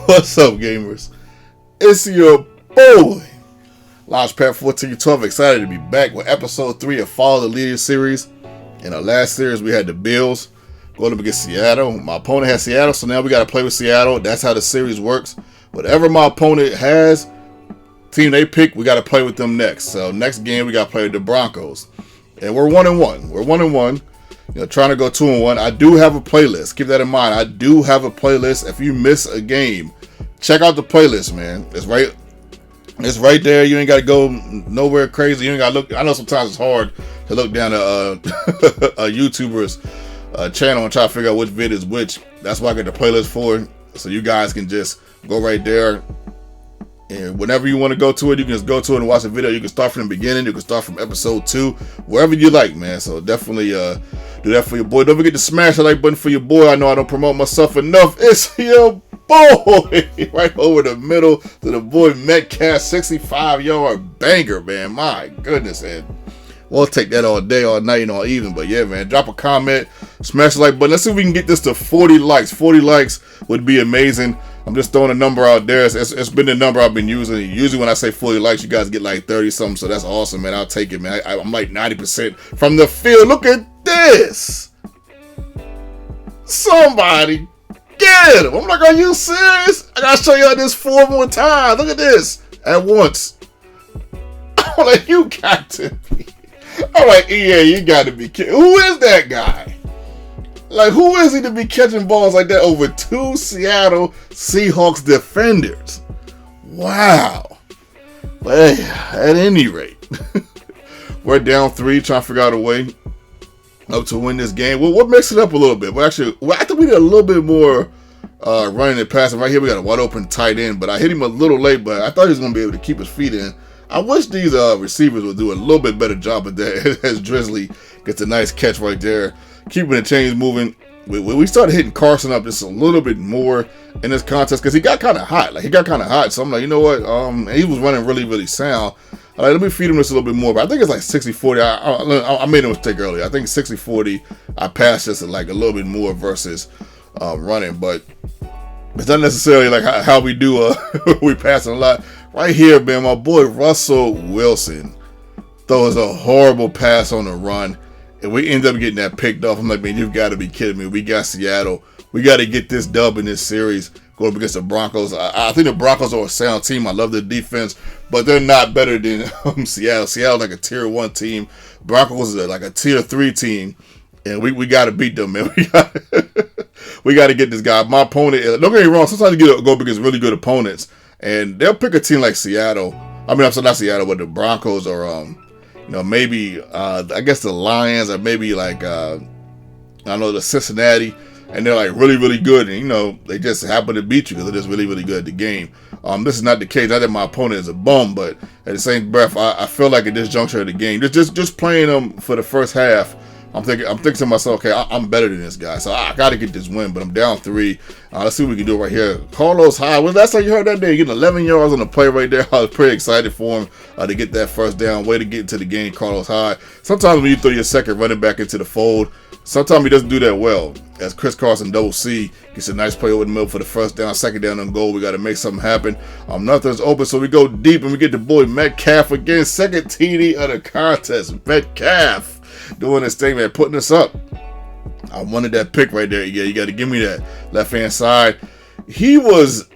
What's up, gamers? It's your boy, Launchpad 1412. Excited to be back with episode 3 of Follow the Leader series. In our last series, we had the Bills going up against Seattle. My opponent has Seattle, so now we got to play with Seattle. That's how the series works. Whatever my opponent has, team they pick, we got to play with them next. So next game, we got to play with the Broncos. And we're 1-1. We're 1-1. Trying to go 2-1. I do have a playlist. Keep that in mind. I do have a playlist. If you miss a game, check out the playlist, man. It's right there. You ain't got to go nowhere crazy. You ain't got to look. I know sometimes it's hard to look down a YouTuber's channel and try to figure out which vid is which. That's why I got the playlist for. So you guys can just go right there. And whenever you want to go to it, you can just go to it and watch the video. You can start from the beginning. You can start from episode 2, wherever you like, man. So definitely do that for your boy. Don't forget to smash the like button for your boy. I know I don't promote myself enough. It's your boy right over the middle to the boy Metcalf, 65-yard banger, man. My goodness, and we'll take that all day, all night, and all evening. But yeah, man, drop a comment, smash the like button. Let's see if we can get this to 40 likes. 40 likes would be amazing. I'm just throwing a number out there. It's been the number I've been using. Usually when I say 40 likes, you guys get like 30 something. So that's awesome, man. I'll take it, man. I'm like 90% from the field. Look at this. Somebody get him. I'm like, are you serious? I gotta show y'all this 4 more times. Look at this at once. I'm like, you got to be. I'm like, yeah, you got to be kidding. Who is that guy? Like, who is he to be catching balls like that over 2 Seattle Seahawks defenders? Wow. But hey, at any rate, we're down 3, trying to figure out a way up to win this game. We'll mix it up a little bit. I think we did a little bit more running and passing. Right here, we got a wide open tight end, but I hit him a little late, but I thought he was going to be able to keep his feet in. I wish these receivers would do a little bit better job of that as Drizzly gets a nice catch right there. Keeping the chains moving. We started hitting Carson up just a little bit more in this contest because he got kind of hot. So I'm like, you know what? And he was running really, really sound. Let me feed him this a little bit more. But I think it's like 60-40. I made a mistake earlier. I think 60-40. I passed this like a little bit more versus running. But it's not necessarily like how we do. We pass a lot. Right here, man, my boy Russell Wilson throws a horrible pass on the run. And we end up getting that picked off. I'm like, man, you've got to be kidding me. We got Seattle. We got to get this dub in this series going up against the Broncos. I think the Broncos are a sound team. I love their defense, but they're not better than Seattle. Seattle's like a tier 1 team. Broncos is like a tier 3 team. And we got to beat them, man. We got to get this guy. My opponent, don't get me wrong, sometimes you go up against really good opponents. And they'll pick a team like Seattle. I mean, I'm sorry, not Seattle, but the Broncos or maybe I guess the Lions or maybe like I don't know, the Cincinnati, and they're like really, really good, and they just happen to beat you because they're just really, really good at the game. This is not the case. Not that my opponent is a bum, but at the same breath, I feel like at this juncture of the game, just playing them for the first half, I'm thinking to myself, okay, I'm better than this guy, so I got to get this win. But I'm down 3. Let's see what we can do right here. Carlos Hyde. Well, that's how you heard that day. Getting 11 yards on the play right there. I was pretty excited for him to get that first down. Way to get into the game, Carlos Hyde. Sometimes when you throw your second running back into the fold, sometimes he doesn't do that well. As Chris Carson, double C, gets a nice play over the middle for the first down, second down on goal. We got to make something happen. Nothing's open, so we go deep and we get the boy Metcalf again. Second TD of the contest. Metcalf doing this thing, man, putting us up. I wanted that pick right there. Yeah, you got to give me that left-hand side. He was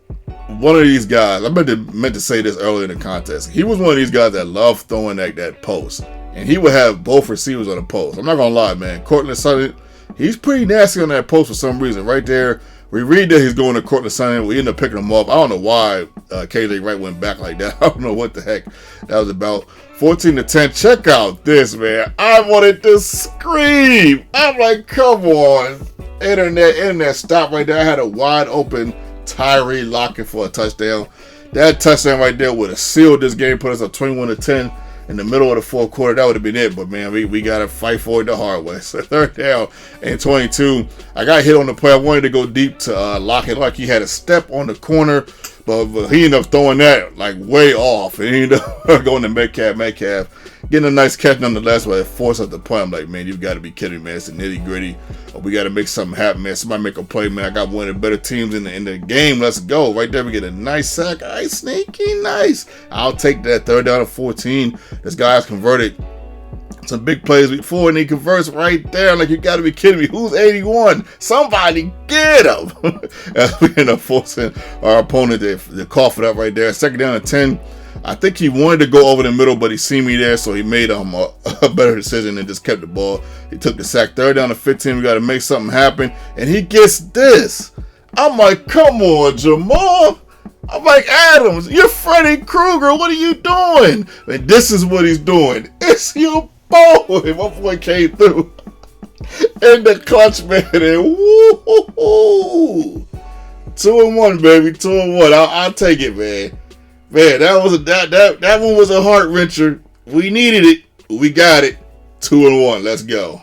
one of these guys. I meant to say this earlier in the contest. He was one of these guys that loved throwing that post. And he would have both receivers on the post. I'm not going to lie, man. Cortland Sutton, he's pretty nasty on that post for some reason. Right there, we read that he's going to Cortland Sutton. We end up picking him up. I don't know why KJ Wright went back like that. I don't know what the heck that was about. 14-10. Check out this, man. I wanted to scream. I'm like, come on. Internet, stop right there. I had a wide open Tyree Lockett for a touchdown. That touchdown right there would have sealed this game, put us up 21-10 in the middle of the fourth quarter. That would have been it. But, man, we got to fight for it the hard way. So, third down and 22. I got hit on the play. I wanted to go deep to Lockett like he had a step on the corner. But he ended up throwing that like way off. And he ended up going to Metcalf. getting a nice catch nonetheless, but it forced us to play. I'm like, man, you've got to be kidding me, man. It's the nitty gritty. We got to make something happen, man. Somebody make a play, man. I got one of the better teams in the game. Let's go. Right there, we get a nice sack. All right, sneaky, nice. I'll take that. 3rd down and 14. This guy's converted some big plays before, and he converts right there. I'm like, you got to be kidding me. Who's 81? Somebody get him. As we end up forcing our opponent to cough it up right there. 2nd down and 10. I think he wanted to go over the middle, but he seen me there, so he made a better decision and just kept the ball. He took the sack. 3rd down and 15. We got to make something happen, and he gets this. I'm like, come on, Jamal. I'm like, Adams, you're Freddy Krueger. What are you doing? And this is what he's doing. It's your boy. My boy came through in the clutch, man. And woo! 2-1, baby. 2-1. I'll take it, man. Man, that one was a heart wrencher. We needed it. We got it. 2-1. Let's go.